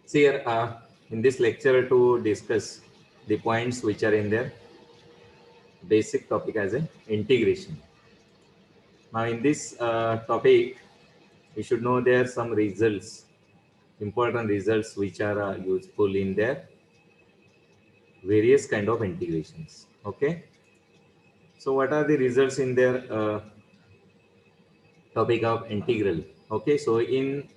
See here, in this lecture to discuss the points which are in their basic topic as an integration. Now in this topic, we should know there are some results, important results which are useful in their various kind of integrations. Okay. So what are the results in their topic of integral? Okay. So in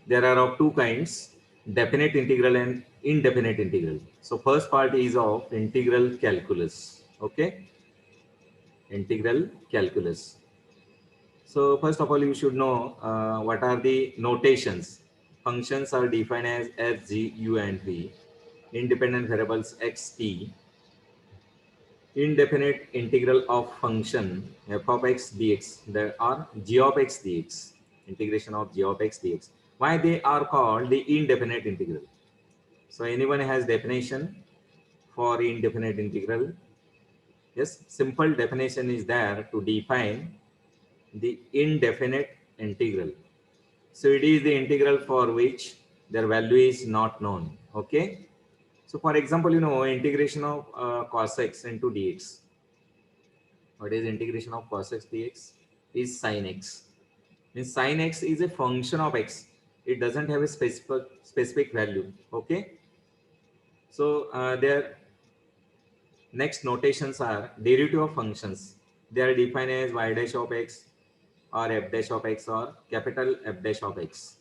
there are of two kinds, definite integral and indefinite integral. So first part is of integral calculus. Okay, integral calculus. So first of all, you should know what are the notations. Functions are defined as f, g, u, and v. Independent variables x, t. Indefinite integral of function f of x dx. There are g of x dx. Integration of g of x dx. Why they are called the indefinite integral? So anyone has definition for indefinite integral? Yes, simple definition is there to define the indefinite integral. So it is the integral for which their value is not known. Okay. So for example, you know, integration of cos x into dx. What is integration of cos x dx? Is sin x. Means sin x is a function of x. It doesn't have a specific value. Okay. So their next notations are derivative of functions. They are defined as y dash of x or f dash of x or capital F dash of x.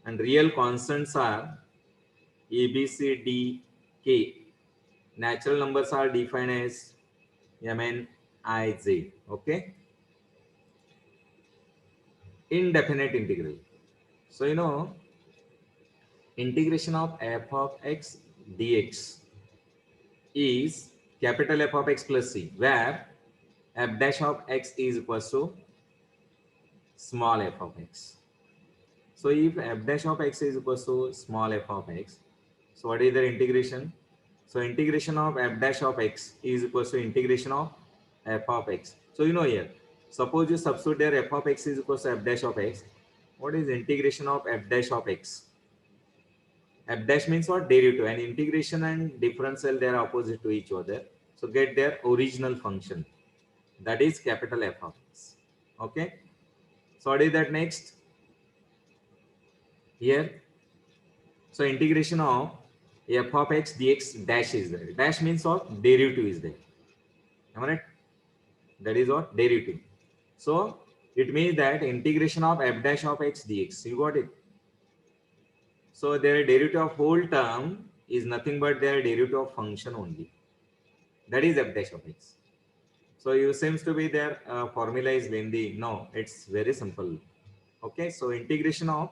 And real constants are a, b, c, d, k. Natural numbers are defined as m, n, I, j. Okay. Indefinite integral. So, you know, integration of f of x dx is capital F of x plus c, where f dash of x is equal to small f of x. So if f dash of x is equal to small f of x, so what is the integration? So integration of f dash of x is equal to integration of f of x. So you know here, suppose you substitute there f of x is equal to f dash of x. What is integration of f dash of x? F dash means what? Derivative. And integration and differential, they are opposite to each other. So get their original function. That is capital F of x. Okay. So what is that next? Here. So integration of f of x dx dash is there. Dash means what? Derivative is there. Am I right? That is what? Derivative. So it means that integration of f dash of x dx. You got it? So their derivative of whole term is nothing but their derivative of function only. That is f dash of x. So you seems to be their formula is lengthy. No, it's very simple. Okay, so integration of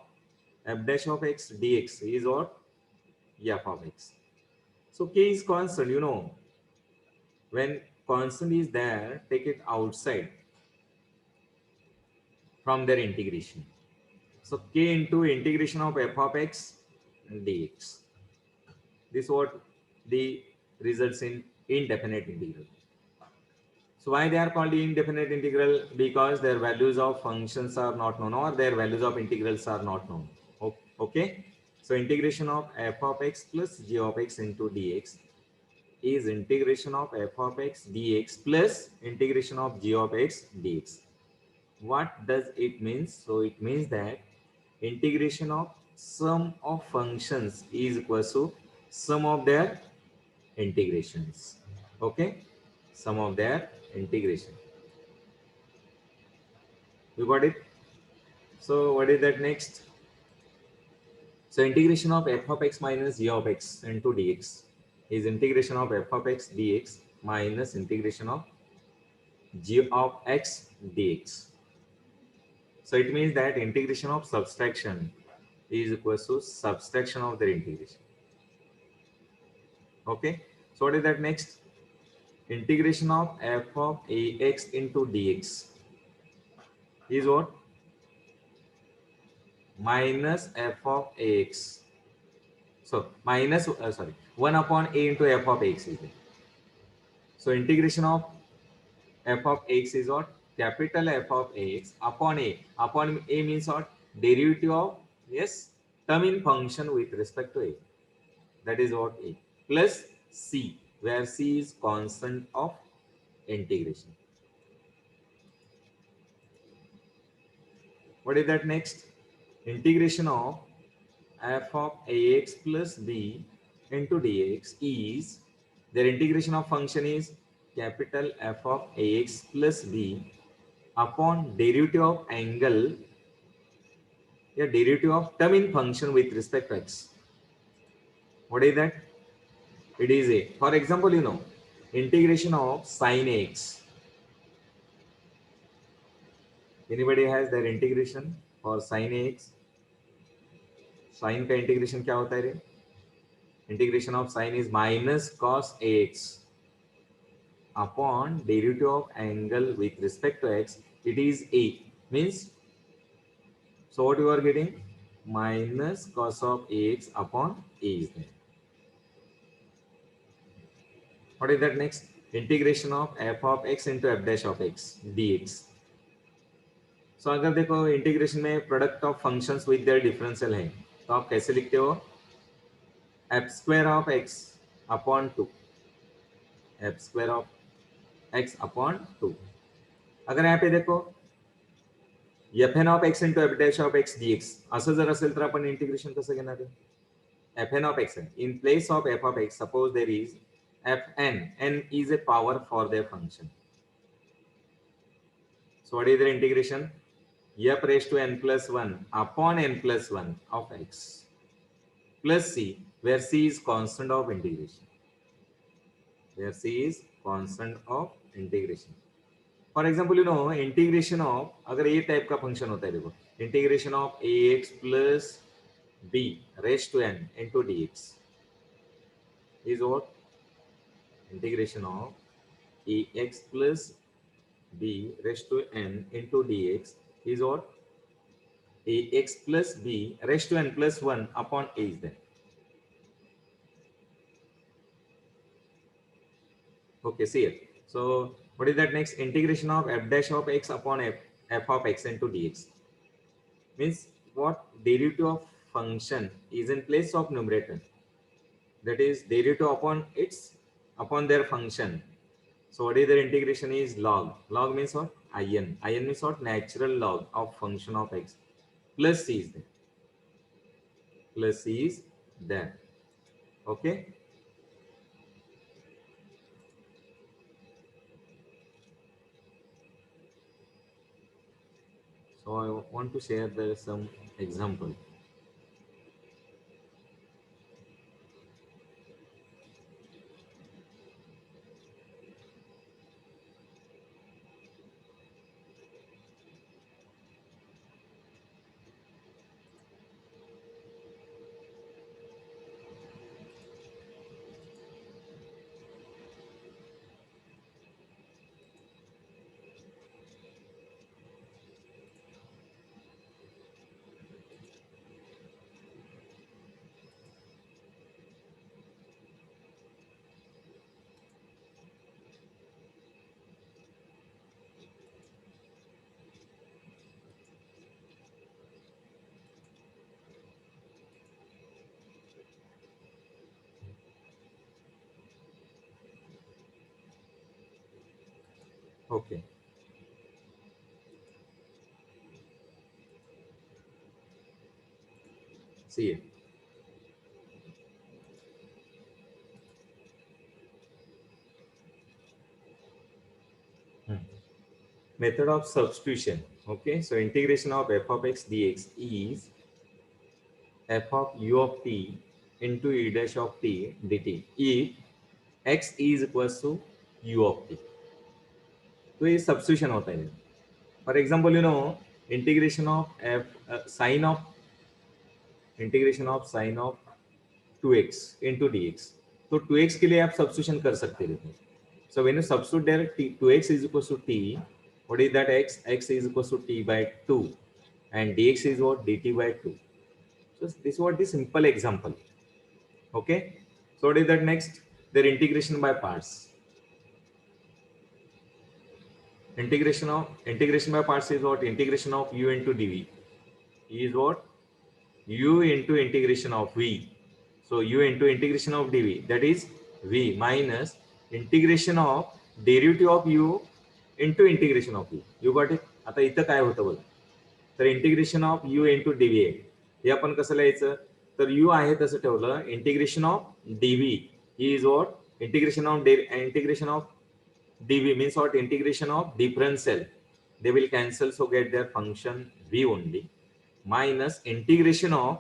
f dash of x dx is what? F of x. So k is constant, you know. When constant is there, take it outside from their integration. So k into integration of f of x dx. This is what the results in indefinite integral. So why they are called indefinite integral? Because their values of functions are not known or their values of integrals are not known. Okay. So integration of f of x plus g of x into dx is integration of f of x dx plus integration of g of x dx. What does it mean? So it means that integration of sum of functions is equal to sum of their integrations. Okay, sum of their integration. You got it? So what is that next? So integration of f of x minus g of x into dx is integration of f of x dx minus integration of g of x dx. So it means that integration of subtraction is equal to subtraction of their integration. Okay. So what is that next? Integration of f of ax into dx is what? Minus f of ax. So minus, sorry, 1 upon a into f of x is there. So integration of f of x is what? Capital F of x upon a. Upon a means what? Derivative of, yes, term in function with respect to a, that is what a, plus c, where c is constant of integration. What is that next? Integration of f of ax plus b into dx is, their integration of function is capital F of ax plus b upon derivative of angle, yeah, derivative of term in function with respect to x. What is that? It is a, for example, integration of sine x. Anybody has their integration for sine x? Sine का integration क्या होता है रे? Integration of sine is minus cos ax upon derivative of angle with respect to x. It is a, means, so what you are getting, minus cos of ax upon a is there. What is that next? Integration of f of x into f dash of x dx. सो अगर देखो integration में product of functions with their differential है, तो आप कैसे लिखते हो? F square of X upon 2, F square of X upon 2. अगर यहाँ पे देखो F N of X into F dash of X DX असं जर असेल तर आपण इंटिग्रेशन कसं घेणार आहे? F N of X in place of F of X, suppose there is F N, N is a power for their function. So what is their integration? f raised to n plus 1 upon n plus 1 of x plus c, where c is constant of integration. Where c is constant of integration. For example, integration of, अगर ये type का function होता है, देखो integration of ax plus b raised to n into dx is what? Integration of ax plus b raised to n into dx is what? Ax plus b raised to n plus 1 upon a is there. Okay, see it. So what is that next? Integration of f dash of x upon f of x into dx means what? Derivative of function is in place of numerator, that is derivative upon their function. So what is their integration is log. Log means what? In. In means what? Natural log of function of x plus c is there. Plus c is there. Okay. So I want to share there some example. Okay. See it. Method of substitution. Okay, so integration of f of x dx is f of u of t into e dash of t dt if x is equals to u of t. तो ये substitution होता है. For example, integration of sine of integration of sine of 2x into dx. तो 2x के लिए आप substitution कर सकते हैं. So when you substitute there, 2x is equals to t, what is that x? X is equals to t by 2 and dx is what? dt by 2. So this is what the simple example. Okay, so what is that next? Their integration by parts. Integration by parts is what? Integration of u into dv is what? u into integration of v. So u into integration of dv, that is v minus integration of derivative of u into integration of v. You got it? आता इथं काय होतं बघा, तर integration of u into dv आहे. हे आपण कसं लिहायचं, तर u आहे तसं ठेवलं, integration of dv is what, integration of dv means what, integration of differential, they will cancel, so get their function v only, minus integration of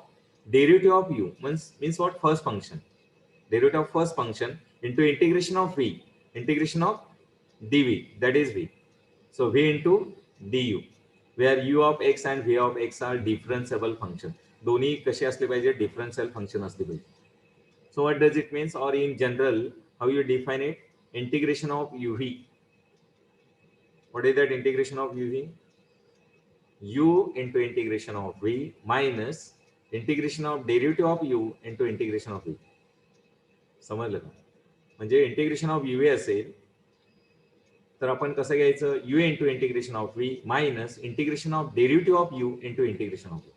derivative of u means what, first function, derivative of first function into integration of v, integration of dv, that is v. So v into du, where u of x and v of x are differentiable function. दोन्ही कसे असले पाहिजे, differential function असले पाहिजे. So what does it means, or in general how you define it, integration of uv. What is that integration of uv? U into integration of v minus integration of derivative of u into integration of v. समजलं का? म्हणजे integration of uv असेल तर आपण कसं घ्यायचं, u into integration of v minus integration of derivative of u into integration of v.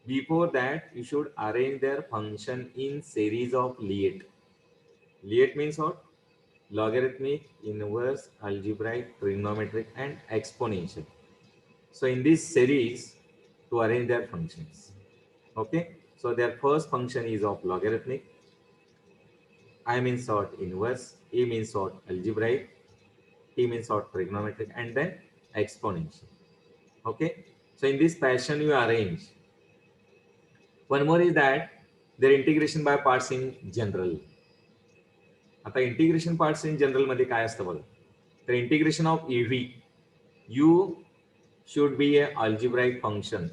Before that, you should arrange their function in series of Lie. Lie means what? Logarithmic, inverse, algebraic, trigonometric, and exponential. So in this series, to arrange their functions. Okay. So their first function is of logarithmic. I means what, inverse. E means what, algebraic. T means what, trigonometric, and then exponential. Okay. So in this fashion, you arrange. One more is that their integration by parts in general. आता integration parts in general मध्ये काय असतं बघा, तर integration of EV, u should be a algebraic function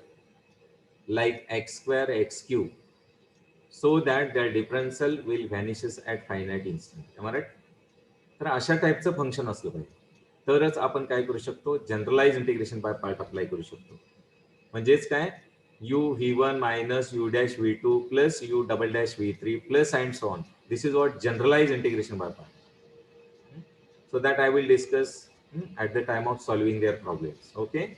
like x square x cube, so that their differential will vanishes at finite instant. Am I right? तर अशा टाईपचं function असलं पाहिजे, तरच आपण काय करू शकतो, generalise integration by part apply करू शकतो. म्हणजेच काय, u v1 minus u dash v2 plus u double dash v3 plus and so on. This is what generalized integration by part. So that I will discuss at the time of solving their problems. Okay.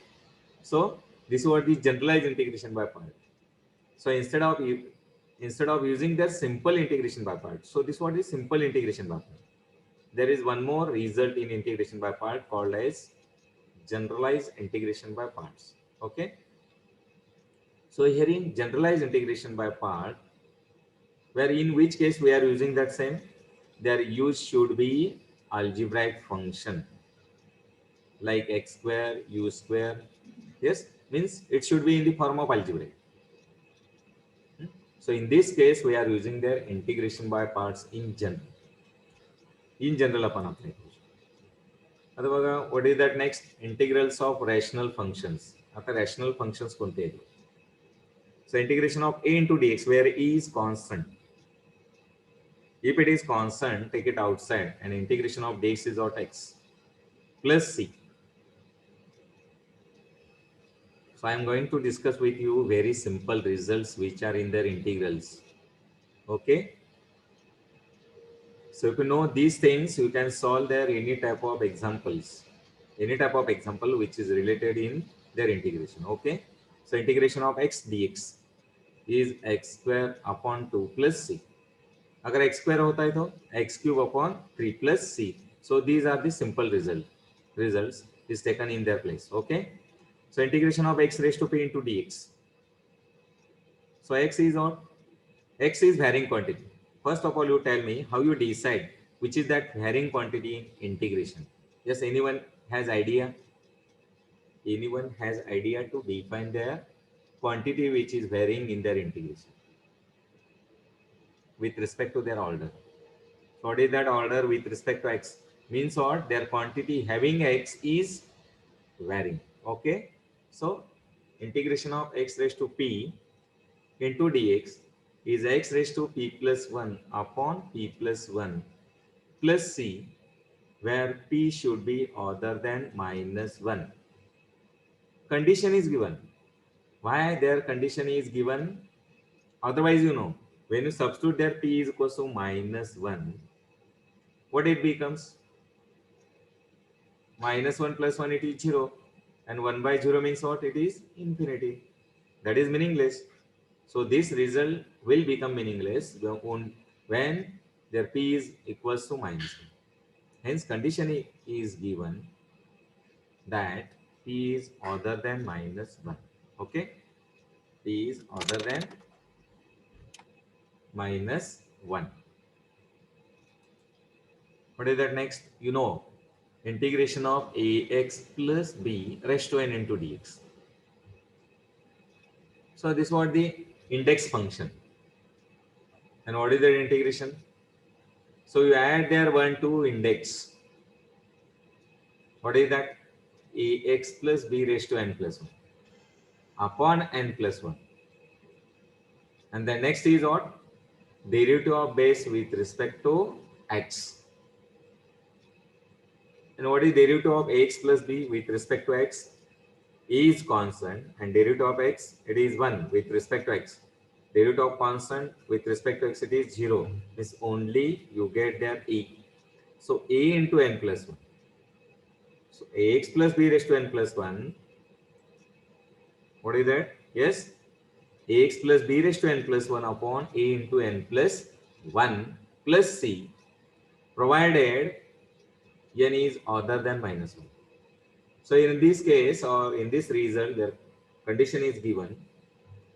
So this is what the generalized integration by part. So instead of using the simple integration by part, so this is what is simple integration by part. There is one more result in integration by part called as generalized integration by parts. Okay. So here in generalized integration by part, where in which case we are using that same, their use should be algebraic function like x square, u square. Yes, means it should be in the form of algebraic. So in this case, we are using their integration by parts in general. In general, आपण apply करू शकतो. आता बघा, what is that next? Integrals of rational functions. आता rational functions कोणते आहेत? So integration of a into dx, where e is constant. If it is constant, take it outside, and integration of dx is what, x plus c. So I am going to discuss with you very simple results which are in their integrals. Okay. So if you know these things, you can solve their any type of examples, which is related in their integration. Okay. So integration of x dx is x square upon 2 plus c. अगर x square होता है तो x cube upon 3 plus c. So these are the simple results is taken in their place. Okay. So integration of x raised to p into dx. So x is what? X is varying quantity. First of all, you tell me how you decide which is that varying quantity in integration. Yes, anyone has idea? Anyone has idea to define their quantity which is varying in their integration with respect to their order? So what is that order with respect to x? Means what? Their quantity having x is varying. Okay. So integration of x raised to p into dx is x raised to p plus 1 upon p plus 1 plus c, where p should be other than minus 1. Condition is given. Why their condition is given? Otherwise, you know, when you substitute their p is equal to minus 1, what it becomes? Minus 1 plus 1, it is 0. And 1 by 0 means what? It is infinity. That is meaningless. So this result will become meaningless when their p is equals to minus 1. Hence condition is given that p is other than minus 1. Okay, p is other than minus 1. What is that next? You know, integration of ax plus b raised to n into dx. So this was the index function. And what is the integration? So you add there 1 to index. What is that? Ax plus b raised to n plus 1 upon n plus 1. And the next is what? Derivative of base with respect to x. And what is derivative of ax plus b with respect to x? E is constant and derivative of x, it is 1 with respect to x. Derivative of constant with respect to x, it is 0. Means only you get there e. So a into n plus 1. So ax plus b raised to n plus 1. What is that? Yes, ax plus b raised to n plus 1 upon a into n plus 1 plus c, provided n is other than minus 1. So in this case, or in this result, the condition is given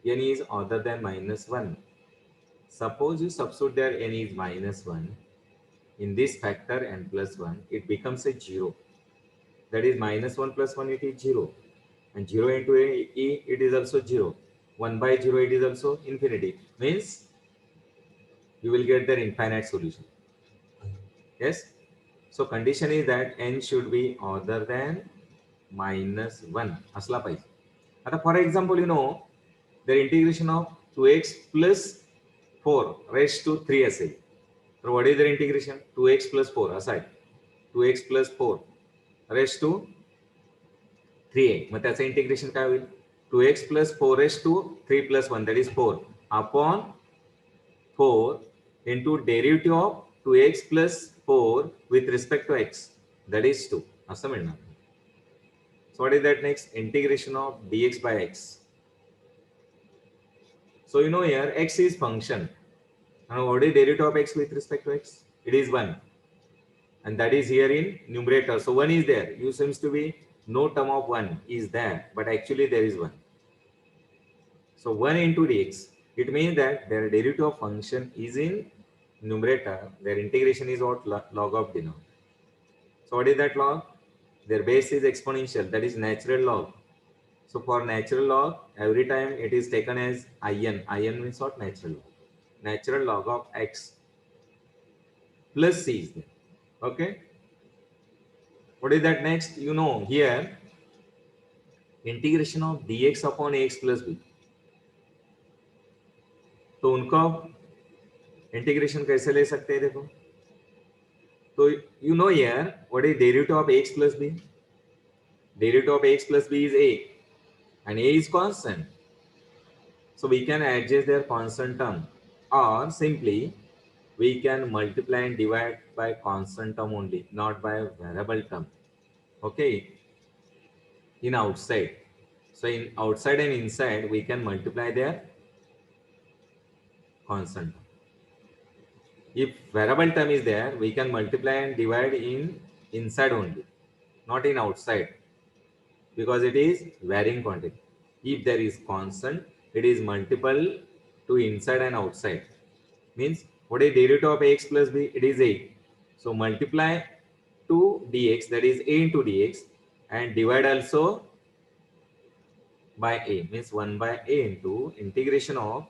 n is other than minus 1. Suppose you substitute there n is minus 1. In this factor n plus 1, it becomes a 0. That is minus 1 plus 1, it is 0. And 0 into e, it is also 0. 1 by 0, it is also infinity. Means you will get their infinite solution. Yes. So condition is that n should be other than minus 1 असला पाहिजे. आता for example, you know, the integration of 2x plus 4 raised to 3 असेल. तर what is the integration? 2x plus 4 असा आहे. 2x plus 4 raised to 3a. मग त्याचं integration काय होईल? 2x plus 4 raised to 3 plus 1, that is 4 upon 4 into derivative of 2x plus 4 with respect to x, that is 2. असं मिळणार. So what is that next? Integration of dx by x. So you know here x is function. And what is derivative of x with respect to x? It is 1. And that is here in numerator. So 1 is there. You seems to be no term of 1 is there, but actually there is 1. So 1 into dx. It means that their derivative of function is in numerator. Their integration is what? Log of denominator. So what is that log? Their base is exponential. That is natural log. So for natural log, every time it is taken as in. In means what? Natural log. Natural log of x plus c is there. Okay. What is that next? You know here integration of dx upon ax plus b. तो उनका integration कैसे ले सकते हैं देखो. तो you know here what is derivative of ax plus b? Derivative of ax plus b is a, and a is constant. So we can adjust their constant term, or simply we can multiply and divide by constant term only, not by variable term. Okay, in outside. So in outside and inside, we can multiply their constant term. If variable term is there, we can multiply and divide in inside only, not in outside, because it is varying quantity. If there is constant, it is multiple to inside and outside. Means what is derivative of ax plus b? It is a. So multiply to dx, that is a into dx, and divide also by a, means 1 by a into integration of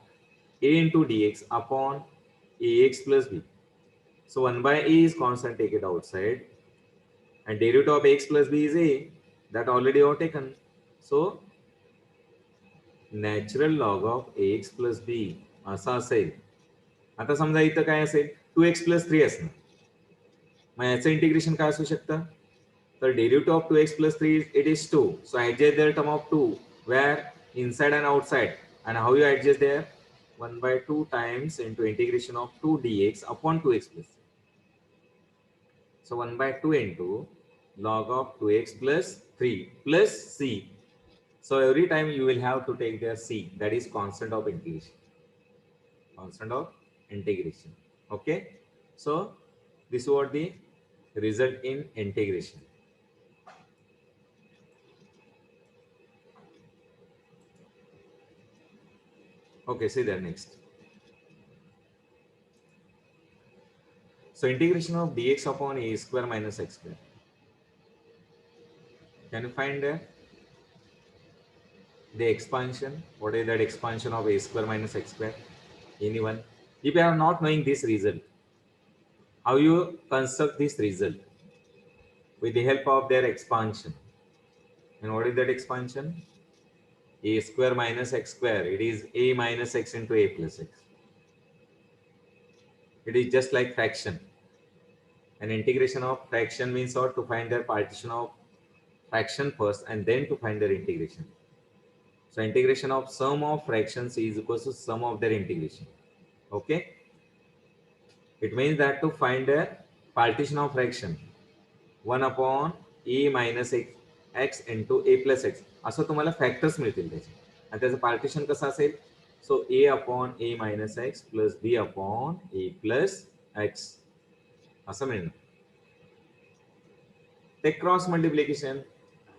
a into dx upon ax plus b. So 1 by a is constant, take it outside, and derivative of x plus b is a, that already are taken. So natural log of ax plus b असा असेल. आता समजा इथं काय असेल 2x plus 3 असणार. मग याचं integration काय असू शकतं? तर derivative of 2x plus 3 it is 2. So adjust the term of 2 where inside and outside. And how you adjust there? 1 by 2 times into integration of 2 dx upon 2x plus 3. So 1 by 2 into log of 2x plus 3 plus c. So every time you will have to take their C, that is constant of integration. Constant of integration. Okay. So this is what the result in integration. Okay, see that next. So integration of dx upon a square minus x square. Can you find the expansion? What is that expansion of a square minus x square? Anyone? If you are not knowing this result, how you construct this result? With the help of their expansion. And what is that expansion? A square minus x square. It is a minus x into a plus x. It is just like fraction. An integration of fraction means what? To find their partition of fraction first and then to find their integration. So integration of sum of fractions is equal to sum of their integration. Okay. It means that to find their partition of fraction 1 upon e minus x into a plus x असं तुम्हाला factors मिळतील त्याचे आणि त्याचं partition कसं असेल so a upon a minus x plus b upon a plus x असं मिळणार ते cross multiplication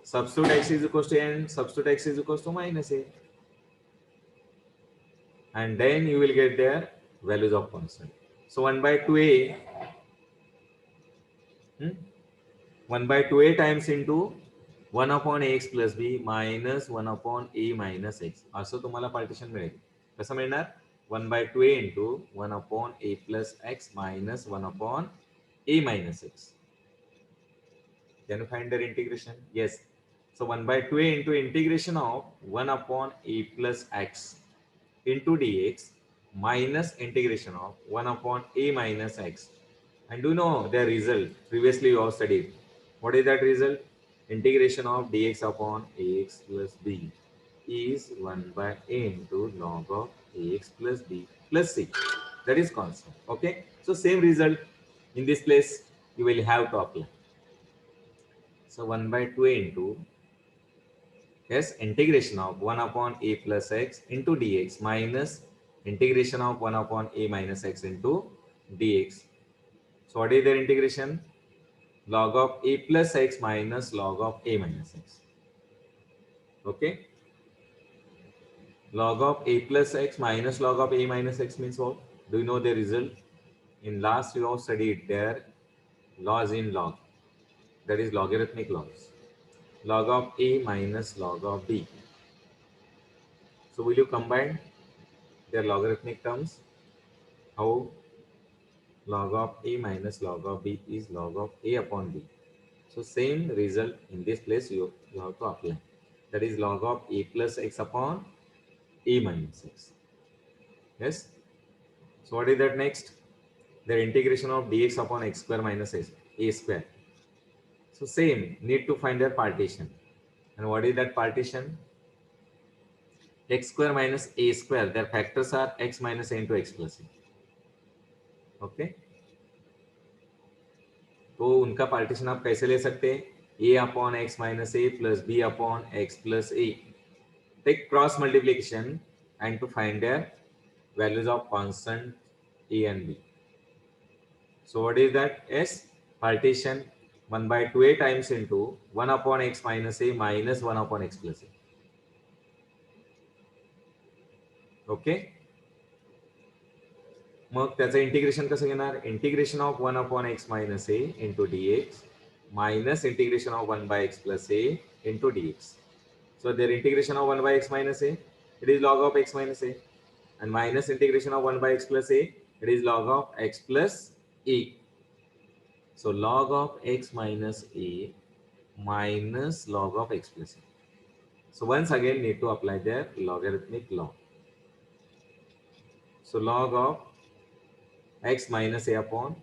substitute x is equals to n, substitute x is equals to minus a, and then you will get their values of constant. So 1 by 2a 1 by 2a times into 1 upon ax plus b minus 1 upon a minus x असं तुम्हाला partition मिळेल कसं मिळणार 1 by 2a into 1 upon a plus x minus 1 upon a minus x. Can you find their integration? Yes. So 1 by 2a into integration of 1 upon a plus x into dx minus integration of 1 upon a minus x. And do you know their result? Previously you have studied. What is that result? Integration of dx upon ax plus b is 1 by a into log of ax plus b plus c. That is constant. Okay. So same result in this place you will have to apply. So 1 by 2 into yes integration of 1 upon a plus x into dx minus integration of 1 upon a minus x into dx. So what is their integration? Log of a plus x minus log of a minus x. Okay. Log of a plus x minus log of a minus x means what? Do you know the result? In last you have studied their laws in log. That is logarithmic laws. Log of a minus log of b. So will you combine their logarithmic terms? How? Log of a minus log of b is log of a upon b. So same result in this place you have to apply. That is log of a plus x upon a minus x. Yes. So what is that next? The integration of dx upon x square minus a square. So same, need to find their partition. And what is that partition? X square minus a square. Their factors are x minus a into x plus a. Okay. तो उनका partition आप कैसे ले सकते हैं? a upon x minus a plus b upon x plus a. Take cross multiplication and to find their values of constant a and b. So what is that? S partition 1 by 2a times into 1 upon x minus a minus 1 upon x plus a. Okay. मग त्याचं integration कसं घेणार? Integration of 1 upon x minus a into dx minus integration of 1 by x plus a into dx. So their integration of 1 by x minus a, it is log of x minus a, and minus integration of 1 by x plus a, it is log of x plus a. So log of x minus a minus log of x plus a. So once again need to apply their logarithmic law. So log of x minus a upon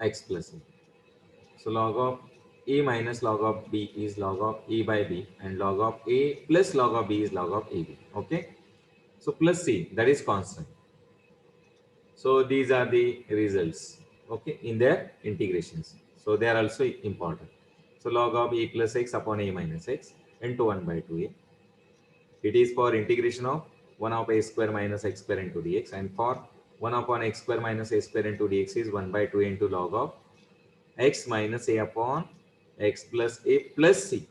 x plus a. So log of a minus log of b is log of a by b, and log of a plus log of b is log of ab. Okay. So plus c, that is constant. So these are the results. Okay, in their integrations. So they are also important. So log of a plus x upon a minus x, into 1 by 2a. It is for integration of 1 of a square minus x square into dx, and for 1 upon x square minus a square into dx is 1 by 2 into log of x minus a upon x plus a plus c.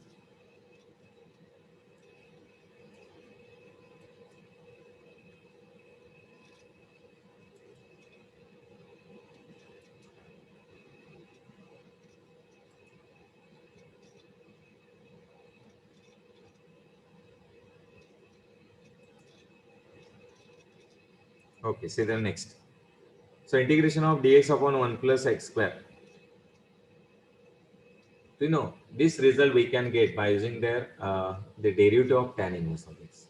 Okay, see the next. So integration of dx upon 1 plus x square. You know, this result we can get by using the derivative of tan inverse of x.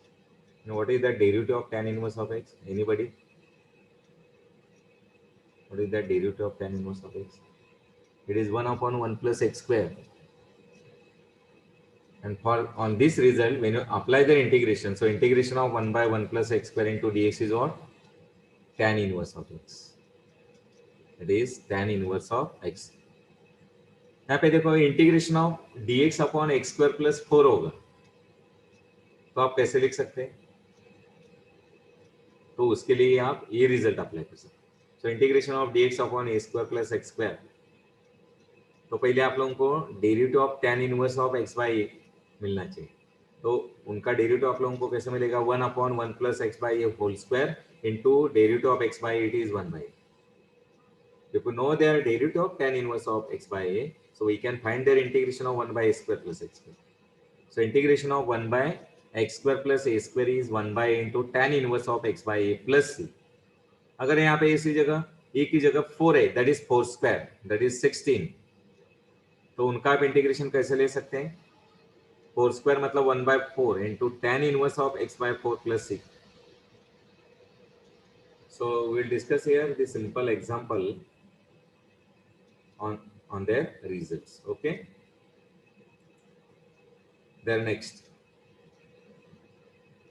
You know what is the derivative of tan inverse of x? Anybody? What is the derivative of tan inverse of x? It is 1 upon 1 plus x square. And for on this result, when you apply the integration, so integration of 1 by 1 plus x square into dx is what? Tan inverse of x. It is tan inverse of x. यहाँ पे देखो integration of dx upon x square plus 4 होगा, तो आप कैसे लिख सकते हैं? तो उसके लिए आप ये रिजल्ट अप्लाई कर सकते हैं. So integration of dx upon a square plus x square, तो पहले आप लोगों को derivative of tan inverse of x by a मिलना चाहिए. तो उनका डेरिवेटिव आप लोगों को कैसे मिलेगा? 1 upon 1 plus x by a whole square into derivative of x by 8 is 1 by. If you know their derivative of tan inverse of x by a, so we can find their integration of 1 by a square plus x square. So integration of 1 by x square plus a square is 1 by a into tan inverse of x by a plus c. अगर यहाँ पे इसी जगह a की जगह 4 है, that is 4 square, that is 16, तो उनका आप इंटीग्रेशन कैसे ले सकते हैं? 4 square मतलब 1 by 4 into tan inverse of x by 4 plus c. So we'll discuss here the simple example on their results. Okay. Then next.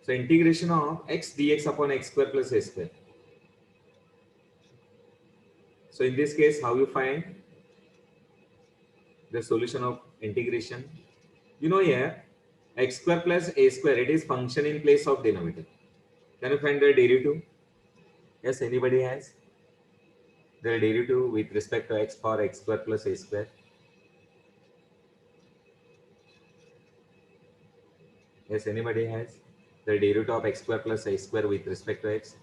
So integration of x dx upon x square plus a square. So in this case, how you find the solution of integration? You know here, x square plus a square, it is function in place of denominator. Can you find the derivative? Yes, anybody has the derivative with respect to x for x square plus a square? Yes, anybody has the derivative of x square plus a square with respect to x?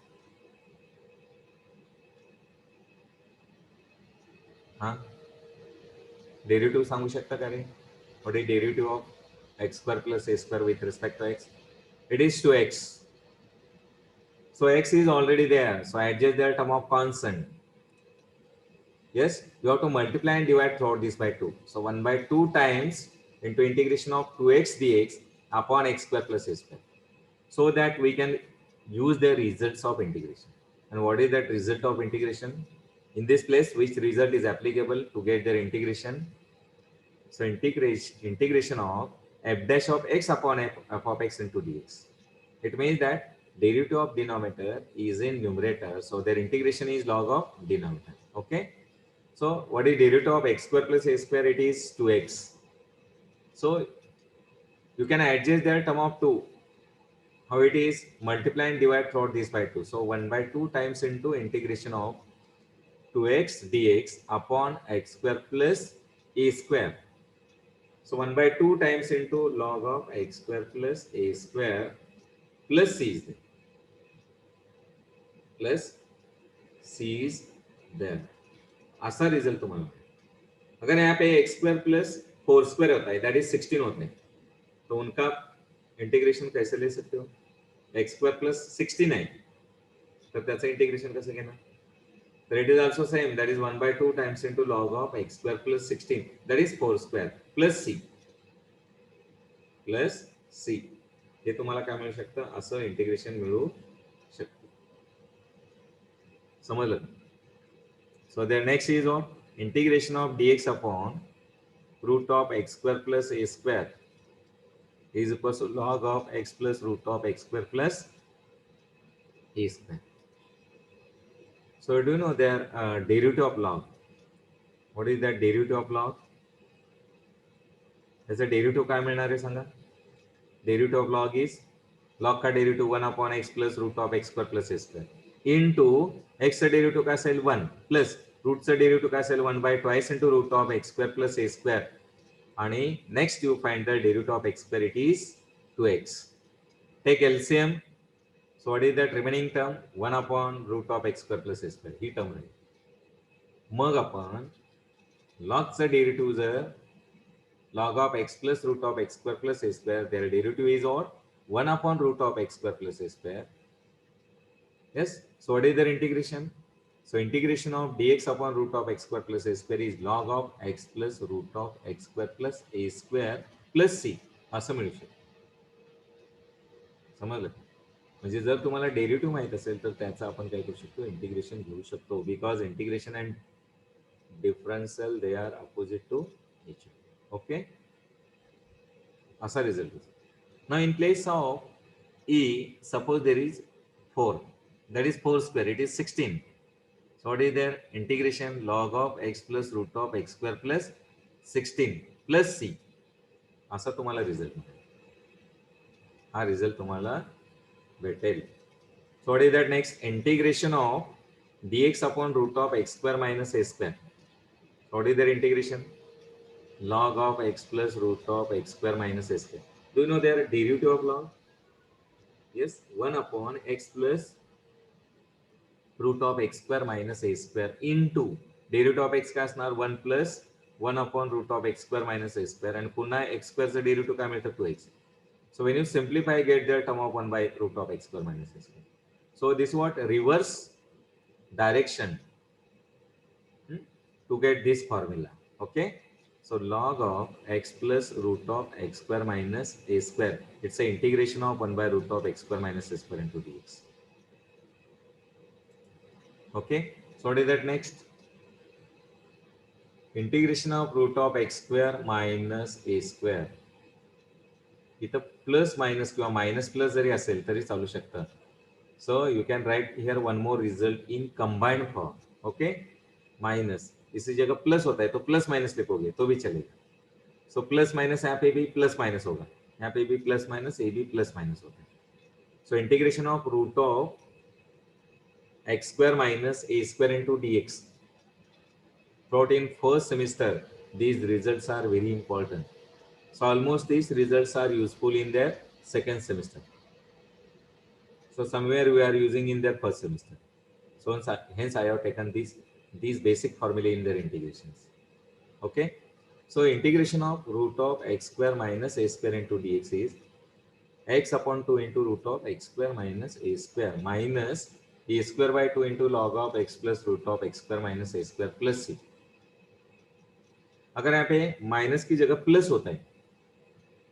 Huh? Derivative सांगू शकता का रे? What is derivative of x square plus a square with respect to x? It is 2x. So x is already there. So adjust the term of constant. Yes, you have to multiply and divide throughout this by 2. So 1 by 2 times into integration of 2x dx upon x square plus a square. So that we can use the results of integration. And what is that result of integration? In this place, which result is applicable to get their integration? So integration of f dash of x upon f of x into dx. It means that derivative of denominator is in numerator, so their integration is log of denominator. Okay. So what is derivative of x square plus a square? It is 2x. So you can adjust their term of 2. How it is? Multiply and divide throughout this by 2. So 1 by 2 times into integration of 2x dx upon x square plus a square. So 1 by 2 times into log of x square plus a square plus c is there. Plus c is there. ऐसा result तुम्हारा. अगर यहाँ पे x square plus 4 square होता है, that is 16 होते हैं, तो उनका इंटिग्रेशन कैसे ले सकते हो? एक्स स्क्वायर प्लस 16 आहे, तर त्याचं इंटिग्रेशन कसं घेणार? तर it is also same, that is 1 by 2 times into log of x square plus 16, that is 4 square plus c. Plus सी. हे तुम्हाला काय मिळू शकतं? असं इंटिग्रेशन मिळू शकतं. समजलं? So the next is on integration of dx upon root of x square plus a square is equal to log of x plus root of x square plus a square. So do you know their derivative of log? What is that derivative of log? त्याचं derivative काय मिळणार आहे सांगा? derivative of log is log का derivative 1 upon x plus root of x square plus a square into x चा derivative का असेल 1 plus root चा derivative का असेल 1 by twice into root of x square plus a square आणि next you find the derivative of x square, it is 2x. Take LCM. So what is that remaining term? 1 upon root of x square plus a square. He term राहील. मग आपण log चा derivative जर log of x plus root of x square plus a square, their derivative is what? 1 upon root of x square plus a square. Yes. So what is their integration? So integration of dx upon root of x square plus a square is log of x plus root of x square plus a square plus c असं मिळू शकतं. समजलं? म्हणजे जर तुम्हाला derivative माहित असेल तर त्याचं आपण काय करू शकतो, इंटिग्रेशन घेऊ शकतो. Because integration and differential they are opposite to each other. Okay, असा result. Now in place of e, suppose there is 4, that is 4 square, it is 16. So what is there? Integration log of x plus root of x square plus 16 plus c असा तुम्हाला result मिळेल. हा result तुम्हाला भेटेल. So what is that next? Integration of dx upon root of x square minus a square. So what is their integration? Log of x plus root of x square minus a square. Do you know their derivative of log? Yes, 1 upon x plus root of x square minus a square into derivative of x काय असणार 1 plus 1 upon root of x square minus a square आणि पुन्हा x square चं derivative काय मिळतं 2x. So when you simplify, get the term of 1 by root of x square minus a square. So this is what reverse direction to get this formula. Okay. So log of x plus root of x square minus a square. It's an integration of 1 by root of x square minus a square into dx. Okay. So what is that next? Integration of root of x square minus a square. इथं plus minus किंवा minus plus जरी असेल तरी चालू शकतं. So you can write here one more result in combined form. Okay, minus इसी जगह plus होता है तो प्लस माइनस लिखोगे तो भी चलेगा. सो प्लस माइनस यहाँ पे भी प्लस माइनस होगा, यहाँ पे भी प्लस माइनस, ये भी प्लस माइनस होता है. So integration of root of x square minus a square into dx. Taught in first semester, these results are very important. So almost these results are useful in their second semester. So somewhere we are using in their first semester. So hence I have taken these basic formulae in their integrations. Okay. So integration of root of x square minus a square into dx is x upon 2 into root of x square minus a square minus a square by 2 into log of x plus root of x square minus a square plus c. अगर यहाँ पे minus की जगह plus होता है,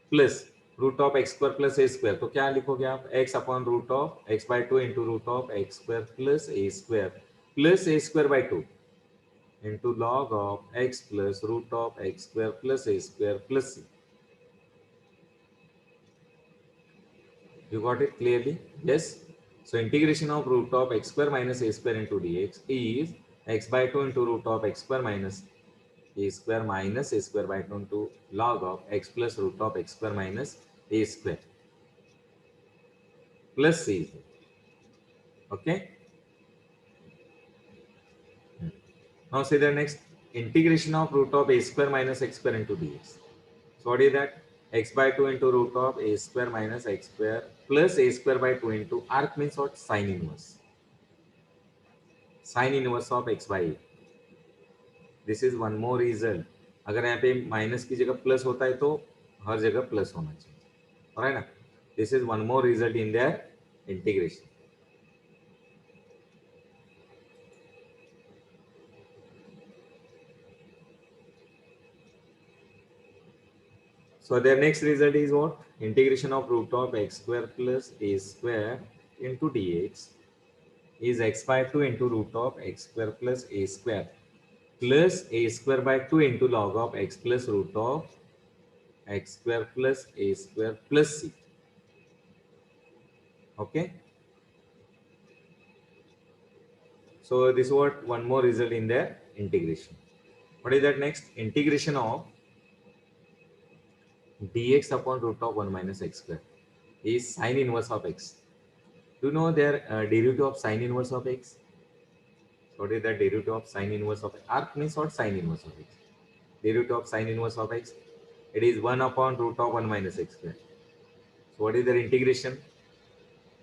plus root of x square plus a square, तो क्या लिखोगे आप? X upon root of x by 2 into root of x square plus a square by 2 into log of x plus root of x square plus c. You got it clearly? Yes. So integration of root of x square minus a square into dx is x by 2 into root of x square minus a square by 2 into log of x plus root of x square minus a square plus c. Okay. Now see the next, integration of root of a square minus x square into dx. So what is that? X by 2 into root of a square minus x square plus a square by 2 into arc means what? Sine inverse. Sine inverse of x by a. This is one more result. अगर यहाँ पे minus की जगह plus होता है तो हर जगह plus होना चाहिए, right ना? This is one more result in their integration. So their next result is what? Integration of root of x square plus a square into dx is x by 2 into root of x square plus a square by 2 into log of x plus root of x square plus a square plus c. Okay. So this is what one more result in their integration. What is that next? Integration of dx upon root of 1 minus x square is sine inverse of x. Do you know their derivative of sine inverse of x? So what is the derivative of sine inverse of arc means what? Sine inverse of x. Derivative of sine inverse of x, it is 1 upon root of 1 minus x square. So what is their integration?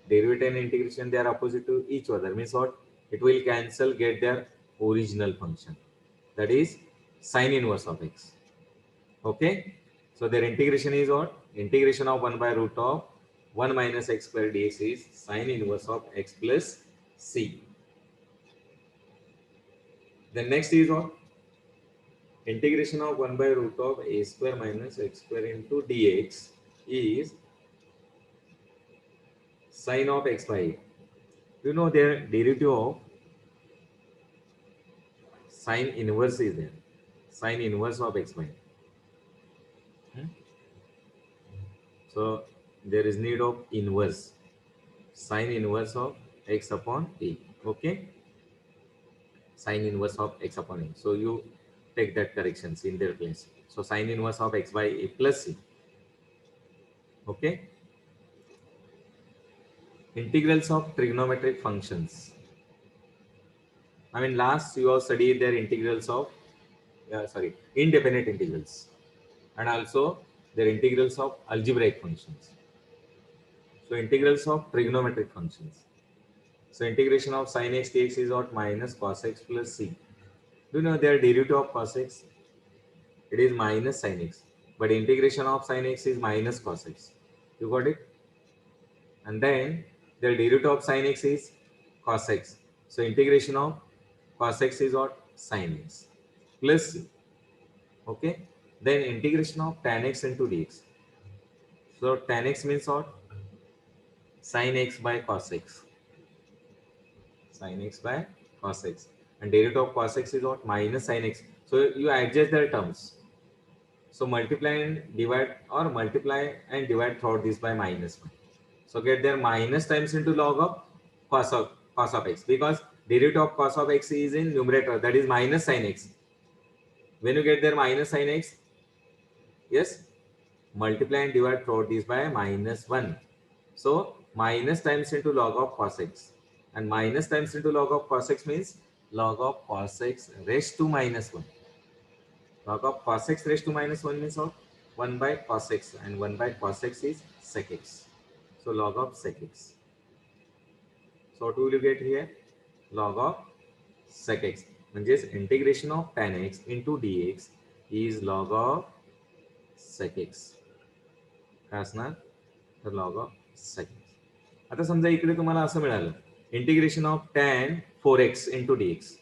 Derivative and integration, they are opposite to each other. Means what? It will cancel, get their original function. That is sine inverse of x. Okay. So their integration is what? Integration of 1 by root of 1 minus x square dx is sine inverse of x plus c. Then next is what? Integration of 1 by root of a square minus x square into dx is sine of x by a. You know their derivative of sine inverse is there. Sine inverse of x by a. So there is need of inverse. Sine inverse of x upon a. Okay. Sine inverse of x upon a. So you take that corrections in their place. So sine inverse of x by a plus c. Okay. Integrals of trigonometric functions. I mean, last you have studied their integrals of, indefinite integrals, and also their integrals of algebraic functions. So integrals of trigonometric functions. So integration of sin x dx is what? Minus cos x plus c. Do you know their derivative of cos x? It is minus sin x. But integration of sin x is minus cos x. You got it? And then the derivative of sin x is cos x. So integration of cos x is what? Sin x plus c. Okay. Then integration of tan x into dx. So tan x means what? Sin x by cos x. Sin x by cos x. And derivative of cos x is what? Minus sin x. So you adjust their terms. So multiply and divide, or multiply and divide throughout this by minus 1. So get their minus times into log of cos of x, because derivative of cos of x is in numerator, that is minus sin x. When you get their minus sin x, yes, multiply and divide throughout this by minus 1. So minus times into log of cos x, and minus times into log of cos x means log of cos x raised to minus 1. Log of cos x raised to minus 1 means what? 1 by cos x, and 1 by cos x is sec x. So log of sec x. So what will you get here? Log of sec x. म्हणजेच integration of tan x into dx is log of sec x. काय असणार? तर log of sec x. आता समजा इकडे तुम्हाला असं मिळालं, integration of tan 4x into dx.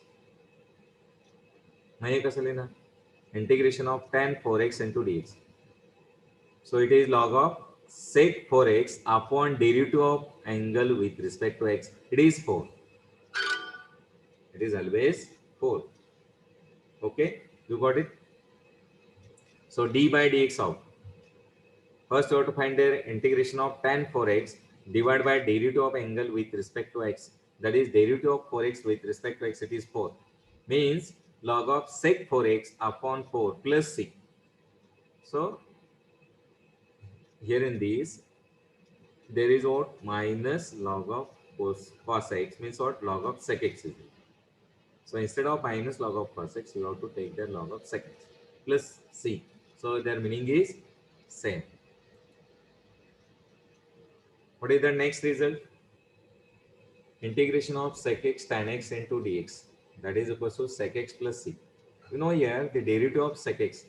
म्हणजे कसं लिहिणार? Integration of tan 4x into dx. So it is log of sec 4x upon derivative of angle with respect to x. It is 4. It is always 4. Okay, you got it? So d by dx out. First you have to find the integration of tan 4x divided by derivative of angle with respect to x. That is derivative of 4x with respect to x, it is 4. Means log of sec 4x upon 4 plus c. So here in this, there is what? Minus log of cos x, means what? Log of sec x is equal. So instead of minus log of cos x, you have to take the log of sec x plus c. So their meaning is same. What is the next result? Integration of sec x tan x into dx. That is equal to sec x plus c. You know here the derivative of sec x.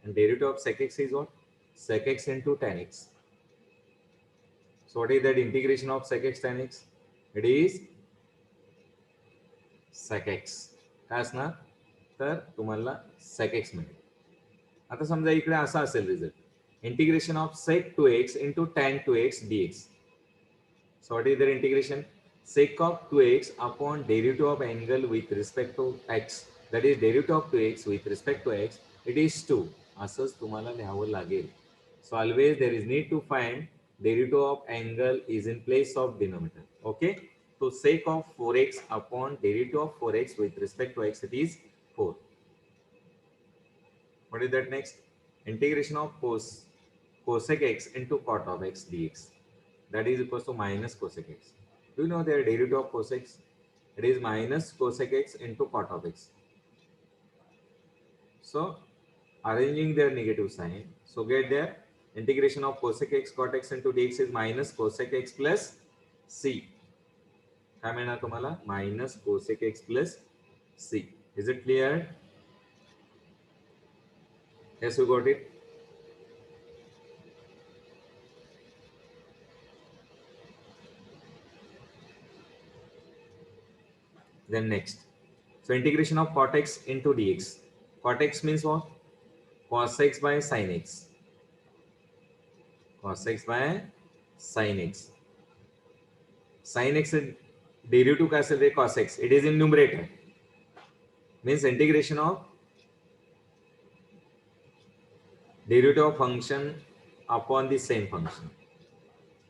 And derivative of sec x is what? Sec x into tan x. So what is that integration of sec x tan x? It is sec x. काय असणार? तर तुम्हाला sec x मिळेल. आता समजा इकडे असा असेल result, integration of sec 2x into tan 2x dx. So what is their integration? Sec of 2x upon derivative of angle with respect to x. That is derivative of 2x with respect to x. It is 2. असंच तुम्हाला लिहावं लागेल. So always there is need to find derivative of angle is in place of denominator. Okay. So sec of 4x upon derivative of 4x with respect to x, it is 4. What is that next? Integration of cos cosec x into cot of x dx. That is equals to minus cosec x. Do you know the derivative of cosec? It is minus cosec x into cot of x. So arranging their negative sign, so get there integration of cosec x cot x into dx is minus cosec x plus c. काय मिळणार तुम्हाला minus cosec x plus c. Is it clear? Yes, you got it. Then next, so integration of cot x into dx. Cot x means what? Cos x by sin x. Cos x by sin x. Sin x derivative काय असेल रे cos x? It is in numerator. Means integration of derivative of function upon the same function.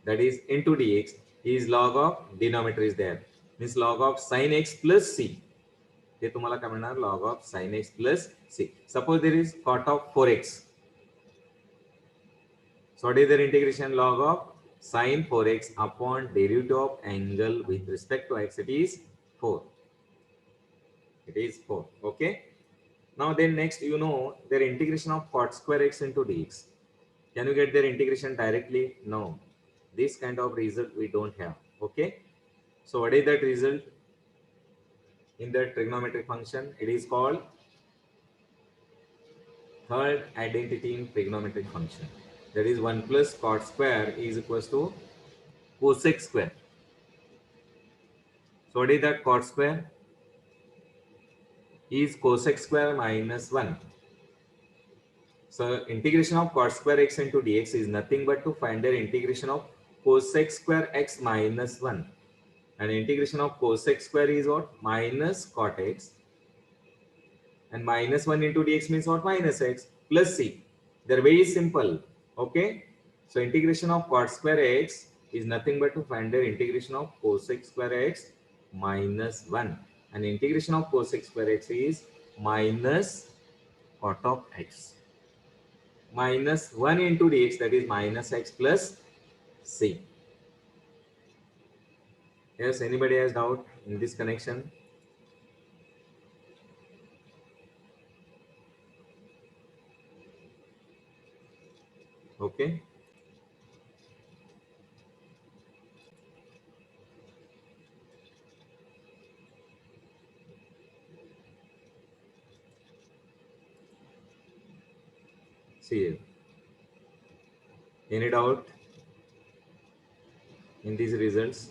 That is into dx is log of denominator is there. Means log of sin x plus c. हे तुम्हाला काय मिळणार log of sin x plus c. Suppose there is cot of 4x. So what is their integration? Log of sin 4x upon derivative of angle with respect to x. It is 4. It is 4. Okay. Now then next, you know their integration of cot square x into dx. Can you get their integration directly? No. This kind of result we don't have. Okay. So what is that result? In the trigonometric function, it is called third identity in trigonometric function. That is 1 plus cot square is equals to cosec square. So what is that cot square? Is cosec square minus 1. So integration of cot square x into dx is nothing but to find the integration of cosec square x minus 1. And integration of cosec square is what? Minus cot x. And minus 1 into dx means what? Minus x plus c. They're very simple. Okay. So integration of cot square x is nothing but to find the integration of cosec square x minus 1. And integration of cosec square x is minus cot of x. Minus 1 into dx, that is minus x plus c. Yes, anybody has doubt in this connection? Okay. See here. Any doubt in these results?